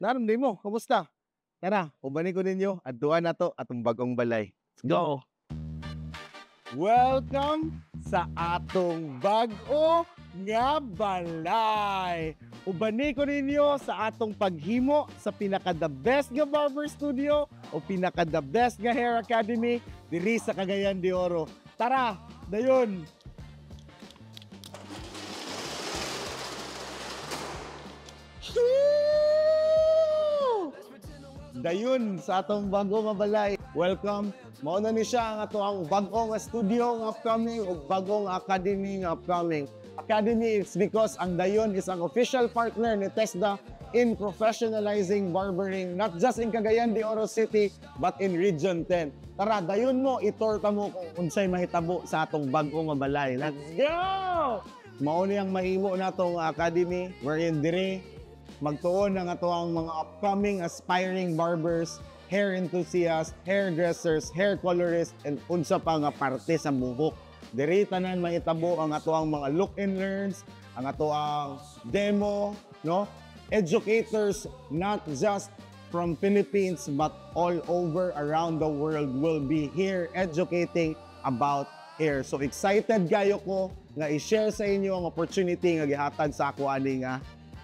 Naramday mo, kumusta? Tara, ubanin ko ninyo, adtuan na to atong bagong balay. Let's go! Welcome sa atong bag-o nga balay. Ubani ko ninyo sa atong paghimo sa pinaka-the best nga barber studio o pinaka-the best nga hair academy diri sa Cagayan de Oro. Tara, dayon! Dayon sa atong bago nga balay. Welcome. Mao na ni siya ang ato ang bago nga studio nga upcoming o bagong academy nga upcoming. Academy is because ang dayon is ang official partner ni TESDA in professionalizing barbering not just in Cagayan de Oro City but in Region 10. Tara, dayon mo itor ta mo kung unsay mahitabo sa atong bago nga balay. Let's go! Mao ni ang mahimo natong academy wherein dire magtuon ang ato ang mga upcoming aspiring barbers, hair enthusiasts, hairdressers, hair colorists, and unsa pa nga parte sa buhok. Diri tanan mahitabo ang ato ang mga look and learns, ang ato ang demo, no? Educators not just from Philippines but all over around the world will be here educating about hair. So excited kayo ko nga i-share sa inyo ang opportunity nga gihatag sa ako ani nga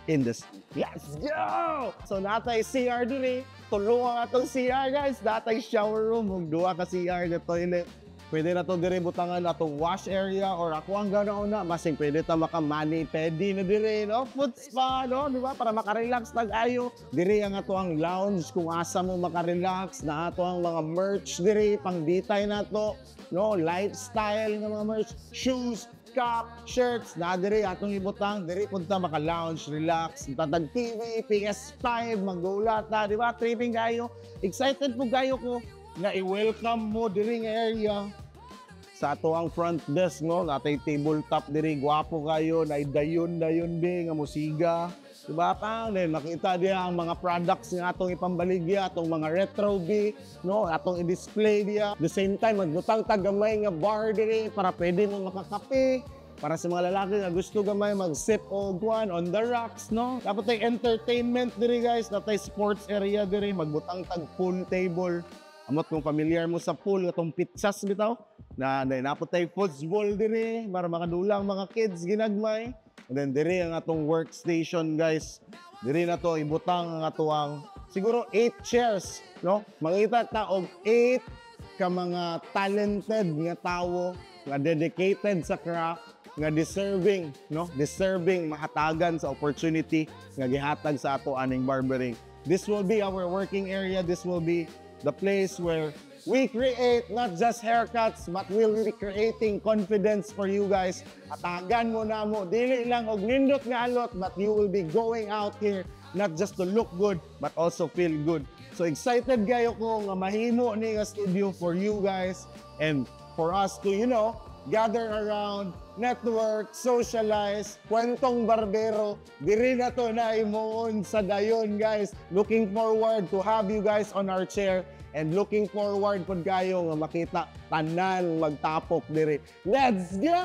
industry. Let's go! So natay CR diri, tulo ang atong CR guys, natay shower room, ug duha ka CR na toilet. Pwede na to diri butangan atong wash area or ako ang ganauna, masing pwede ta maka-mani pedi na diri, no? Foot spa, no? Di ba? Para maka-relax tag-ayo. Diri ang ato ang lounge kung asa mo maka-relax, na ato ang mga merch diri, pang ditay na to, no? Lifestyle nga mga merch, shoes, cap, shirts, na diri atong ibutang, diri punta maka-lounge, relax, tatag TV, PS5, mag-ulata, di ba? Tripping kayo. Excited po kayo ko nga i-welcome mo diri nga area sa ato ang front desk, no? Natay tabletop diri, gwapo kayo, na dayon-dayon be nga musiga. Diba pa? Then makita diya ang mga products nga atong ipambaligya, atong mga retro be, no? Atong i-display diya. The same time, magbutang tagamay nga bar diri para pwede mo makakape. Para sa mga lalaki nga gusto gamay mag-sip o guan on the rocks, no? Tapos tay entertainment diri guys, natay sports area diri, magbutang tag pool table. Amot kung familiar mo sa pool, atong pizzas bitaw, na napot tay football diri, para makadulang mga kids ginagmay. And then diri ang atong workstation guys. Diri na to ibutang ang ato ang siguro 8 chairs, no? Makita ta og 8 ka mga talented nga tawo nga dedicated sa craft, nga deserving, no? Deserving mahatagan sa opportunity nga gihatag sa ato aning barbering. This will be our working area. This will be the place where we create not just haircuts but we'll be creating confidence for you guys. Atagan mo na mo, dili lang og nindot nga alot, but you will be going out here not just to look good but also feel good. So excited kayo ko nga mahimo ni nga studio for you guys and for us to, you know, gather around, network, socialize, kwentong barbero. Diri na to na imoon sa dayon guys. Looking forward to have you guys on our chair and looking forward pod kayo nga makita tanan magtapok diri. Let's go!